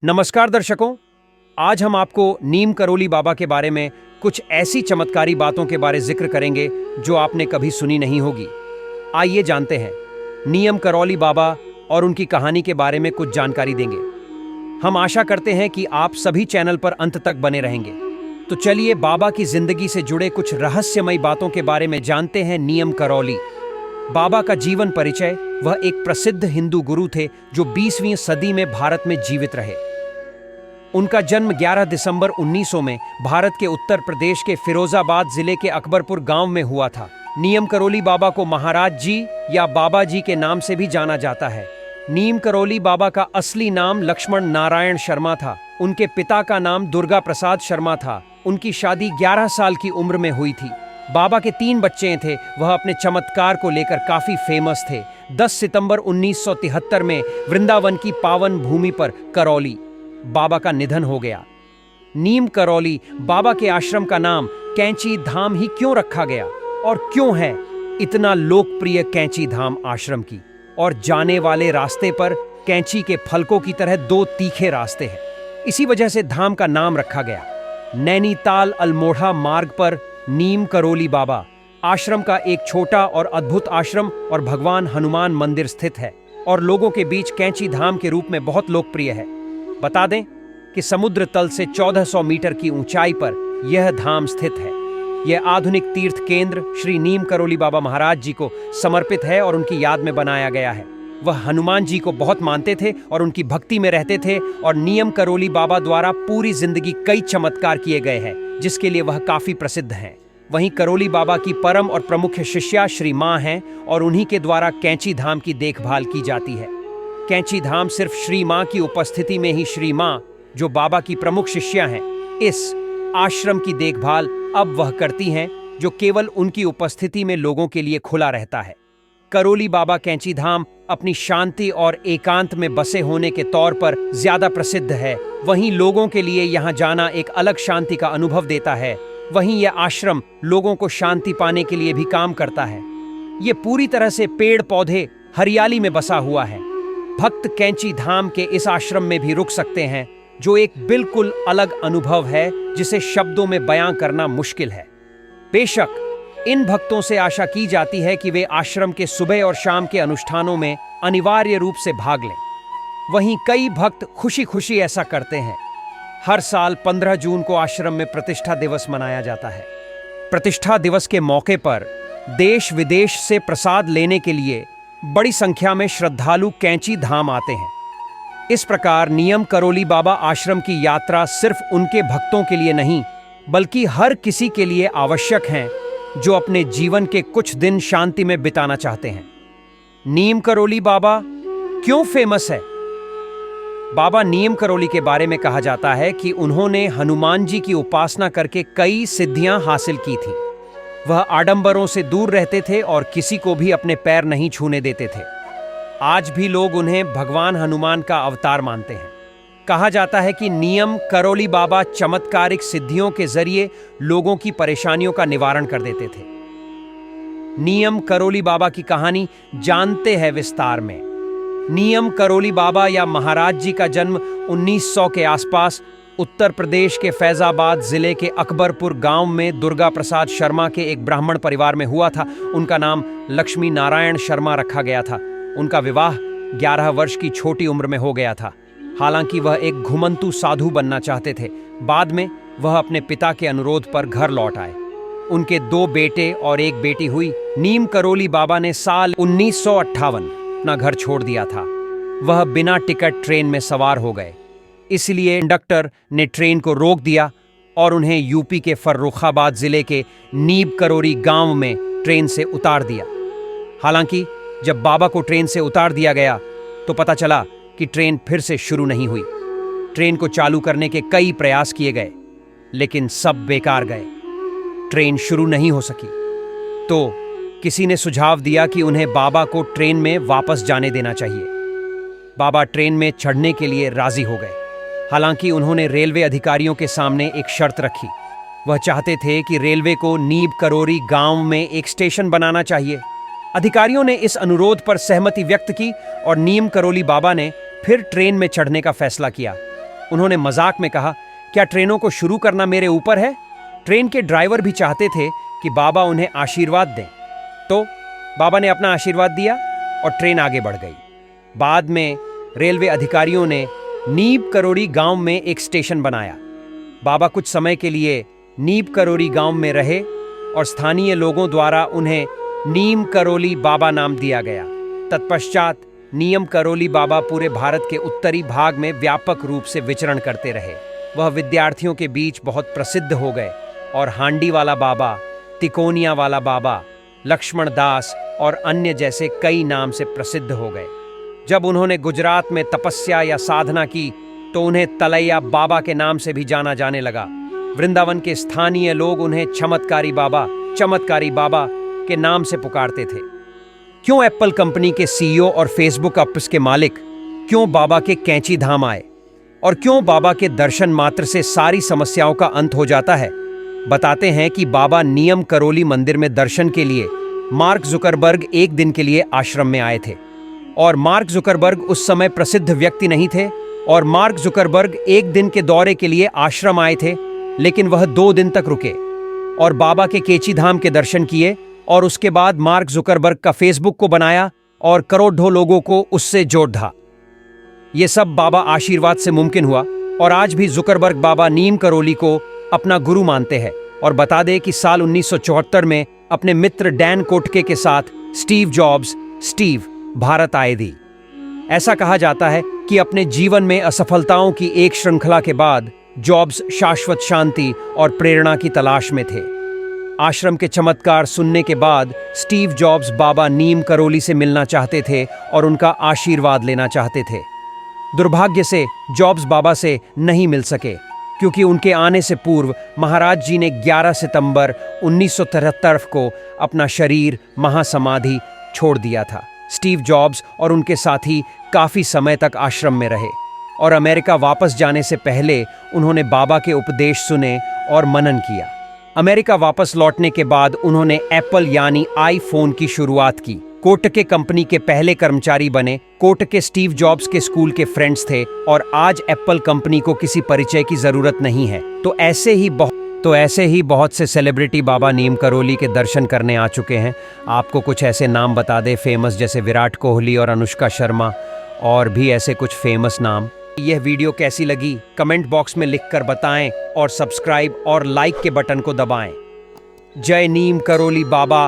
नमस्कार दर्शकों, आज हम आपको नीम करोली बाबा के बारे में कुछ ऐसी चमत्कारी बातों के बारे जिक्र करेंगे जो आपने कभी सुनी नहीं होगी। आइए जानते हैं नीम करोली बाबा और उनकी कहानी के बारे में कुछ जानकारी देंगे। हम आशा करते हैं कि आप सभी चैनल पर अंत तक बने रहेंगे। तो चलिए बाबा की जिंदगी से जुड़े कुछ रहस्यमयी बातों के बारे में जानते हैं। नीम करोली बाबा का जीवन परिचय। वह एक प्रसिद्ध हिंदू गुरु थे जो 20वीं सदी में भारत में जीवित रहे। उनका जन्म 11 दिसंबर 1900 में भारत के उत्तर प्रदेश के फिरोजाबाद जिले के अकबरपुर गांव में हुआ था। नीम करोली बाबा को महाराज जी या बाबा जी के नाम से भी जाना जाता है। नीम करोली बाबा का असली नाम लक्ष्मण नारायण शर्मा था। उनके पिता का नाम दुर्गा प्रसाद शर्मा था। उनकी शादी 11 साल की उम्र में हुई थी। बाबा के 3 बच्चे थे। वह अपने चमत्कार को लेकर काफी फेमस थे। 10 सितंबर 1973 में वृंदावन की पावन भूमि पर करौली बाबा का निधन हो गया। नीम करोली बाबा के आश्रम का नाम कैंची धाम ही क्यों रखा गया और क्यों है इतना लोकप्रिय कैंची धाम आश्रम की? और जाने वाले रास्ते पर कैंची के फलकों की तरह 2 तीखे रास्ते हैं। इसी वजह से धाम का नाम रखा गया। नैनीताल अल्मोड़ा मार्ग पर नीम करोली बाबा आश्रम का एक छोटा और अद्भुत आश्रम और भगवान हनुमान मंदिर स्थित है और लोगों के बीच कैंची धाम के रूप में बहुत लोकप्रिय है। बता दें कि समुद्र तल से 1400 मीटर की ऊंचाई पर यह धाम स्थित है। यह आधुनिक तीर्थ केंद्र श्री नीम करोली बाबा महाराज जी को समर्पित है और उनकी याद में बनाया गया है। वह हनुमान जी को बहुत मानते थे और उनकी भक्ति में रहते थे और नीम करोली बाबा द्वारा पूरी जिंदगी कई चमत्कार किए गए हैं जिसके लिए वह काफी प्रसिद्ध हैं। वहीं करोली बाबा की परम और प्रमुख शिष्या श्री मां हैं और उन्हीं के द्वारा कैंची धाम की देखभाल की जाती है। कैंची धाम सिर्फ श्री मां की उपस्थिति में ही श्री मां, जो बाबा की प्रमुख शिष्या हैं, इस आश्रम की देखभाल अब वह करती हैं जो केवल उनकी उपस्थिति में लोगों के लिए खुला रहता है। करोली बाबा कैंची धाम अपनी शांति और एकांत में बसे होने के तौर पर ज्यादा प्रसिद्ध है। वहीं लोगों के लिए यहाँ जाना एक अलग शांति का अनुभव देता है। वहीं यह आश्रम लोगों को शांति पाने के लिए भी काम करता है। ये पूरी तरह से पेड़ पौधे हरियाली में बसा हुआ है। भक्त कैंची धाम के इस आश्रम में भी रुक सकते हैं, जो एक बिल्कुल अलग अनुभव है जिसे शब्दों में बयां करना मुश्किल है। बेशक इन भक्तों से आशा की जाती है कि वे आश्रम के सुबह और शाम के अनुष्ठानों में अनिवार्य रूप से भाग लें। वहीं कई भक्त खुशी खुशी ऐसा करते हैं। हर साल 15 जून को आश्रम में प्रतिष्ठा दिवस मनाया जाता है। प्रतिष्ठा दिवस के मौके पर देश विदेश से प्रसाद लेने के लिए बड़ी संख्या में श्रद्धालु कैंची धाम आते हैं। इस प्रकार नीम करोली बाबा आश्रम की यात्रा सिर्फ उनके भक्तों के लिए नहीं, बल्कि हर किसी के लिए आवश्यक है जो अपने जीवन के कुछ दिन शांति में बिताना चाहते हैं। नीम करोली बाबा क्यों फेमस है? बाबा नीम करोली के बारे में कहा जाता है कि उन्होंने हनुमान जी की उपासना करके कई सिद्धियां हासिल की थीं। वह आडंबरों से दूर रहते थे और किसी को भी अपने पैर नहीं छूने देते थे। आज भी लोग उन्हें भगवान हनुमान का अवतार मानते हैं। कहा जाता है कि नीम करोली बाबा चमत्कारिक सिद्धियों के जरिए लोगों की परेशानियों का निवारण कर देते थे। नीम करोली बाबा की कहानी जानते हैं विस्तार में। नीम करोली बाबा या महाराज जी का जन्म 1900 के आसपास उत्तर प्रदेश के फैजाबाद जिले के अकबरपुर गांव में दुर्गा प्रसाद शर्मा के एक ब्राह्मण परिवार में हुआ था। उनका नाम लक्ष्मी नारायण शर्मा रखा गया था। उनका विवाह 11 वर्ष की छोटी उम्र में हो गया था। हालांकि वह एक घुमंतु साधु बनना चाहते थे। बाद में वह अपने पिता के अनुरोध पर घर लौट आए। उनके 2 बेटे और 1 बेटी हुई। नीम करोली बाबा ने साल 1958 अपना घर छोड़ दिया था। वह बिना टिकट ट्रेन में सवार हो गए। इसलिए कंडक्टर ने ट्रेन को रोक दिया और उन्हें यूपी के फर्रुखाबाद जिले के नीम करोली गांव में ट्रेन से उतार दिया। हालांकि जब बाबा को ट्रेन से उतार दिया गया तो पता चला कि ट्रेन फिर से शुरू नहीं हुई। ट्रेन को चालू करने के कई प्रयास किए गए, लेकिन सब बेकार गए। ट्रेन शुरू नहीं हो सकी। तो किसी ने सुझाव दिया कि उन्हें बाबा को ट्रेन में वापस जाने देना चाहिए। बाबा ट्रेन में चढ़ने के लिए राजी हो गए। हालांकि उन्होंने रेलवे अधिकारियों के सामने एक शर्त रखी। वह चाहते थे कि रेलवे को नीम करोली गांव में एक स्टेशन बनाना चाहिए। अधिकारियों ने इस अनुरोध पर सहमति व्यक्त की और नीम करोली बाबा ने फिर ट्रेन में चढ़ने का फैसला किया। उन्होंने मजाक में कहा, क्या ट्रेनों को शुरू करना मेरे ऊपर है? ट्रेन के ड्राइवर भी चाहते थे कि बाबा उन्हें आशीर्वाद दें। तो बाबा ने अपना आशीर्वाद दिया और ट्रेन आगे बढ़ गई। बाद में रेलवे अधिकारियों ने नीम करोड़ी गांव में एक स्टेशन बनाया। बाबा कुछ समय के लिए नीम करोड़ी गांव में रहे और स्थानीय लोगों द्वारा उन्हें नीम करोली बाबा नाम दिया गया। तत्पश्चात नीम करोली बाबा पूरे भारत के उत्तरी भाग में व्यापक रूप से विचरण करते रहे। वह विद्यार्थियों के बीच बहुत प्रसिद्ध हो गए और हांडी वाला बाबा, तिकोनिया वाला बाबा, लक्ष्मण दास और अन्य जैसे कई नाम से प्रसिद्ध हो गए। जब उन्होंने गुजरात में तपस्या या साधना की तो उन्हें तलैया बाबा के नाम से भी जाना जाने लगा। वृंदावन के स्थानीय लोग उन्हें चमत्कारी बाबा के नाम से पुकारते थे। क्यों एप्पल कंपनी के सीईओ और फेसबुक ऐप्स के मालिक क्यों बाबा के कैंची धाम आए और क्यों बाबा के दर्शन मात्र से सारी समस्याओं का अंत हो जाता है? बताते हैं कि बाबा नीम करोली मंदिर में दर्शन के लिए मार्क जुकरबर्ग एक दिन के लिए आश्रम में आए थे। और मार्क जुकरबर्ग उस समय प्रसिद्ध व्यक्ति नहीं थे और मार्क जुकरबर्ग एक दिन के दौरे के लिए आश्रम आए थे, लेकिन वह 2 दिन तक रुके और बाबा के केची धाम के दर्शन किए और उसके बाद मार्क जुकरबर्ग का फेसबुक को बनाया और करोड़ों लोगों को उससे जोड़ धा। ये सब बाबा आशीर्वाद से मुमकिन हुआ और आज भी जुकरबर्ग बाबा नीम करोली को अपना गुरु मानते हैं। और बता दें कि साल 1974 में अपने मित्र डैन कोटके के साथ स्टीव भारत आए थे। ऐसा कहा जाता है कि अपने जीवन में असफलताओं की एक श्रृंखला के बाद जॉब्स शाश्वत शांति और प्रेरणा की तलाश में थे। आश्रम के चमत्कार सुनने के बाद स्टीव जॉब्स बाबा नीम करोली से मिलना चाहते थे और उनका आशीर्वाद लेना चाहते थे। दुर्भाग्य से जॉब्स बाबा से नहीं मिल सके क्योंकि उनके आने से पूर्व महाराज जी ने 11 सितंबर 1973 को अपना शरीर महासमाधि छोड़ दिया था। स्टीव जॉब्स और उनके साथी काफी समय तक आश्रम में रहे और अमेरिका वापस जाने से पहले उन्होंने बाबा के उपदेश सुने और मनन किया। अमेरिका वापस लौटने के बाद उन्होंने एप्पल यानी आईफोन की शुरुआत की। कोटके कंपनी के पहले कर्मचारी बने। कोटके स्टीव जॉब्स के स्कूल के फ्रेंड्स थे और आज एप्पल कंपनी को किसी परिचय की जरूरत नहीं है। तो ऐसे ही बहुत से सेलिब्रिटी बाबा नीम करोली के दर्शन करने आ चुके हैं। आपको कुछ ऐसे नाम बता दे फेमस, जैसे विराट कोहली और अनुष्का शर्मा और भी ऐसे कुछ फेमस नाम। यह वीडियो कैसी लगी कमेंट बॉक्स में लिखकर बताएं और सब्सक्राइब और लाइक के बटन को दबाएं। जय नीम करोली बाबा।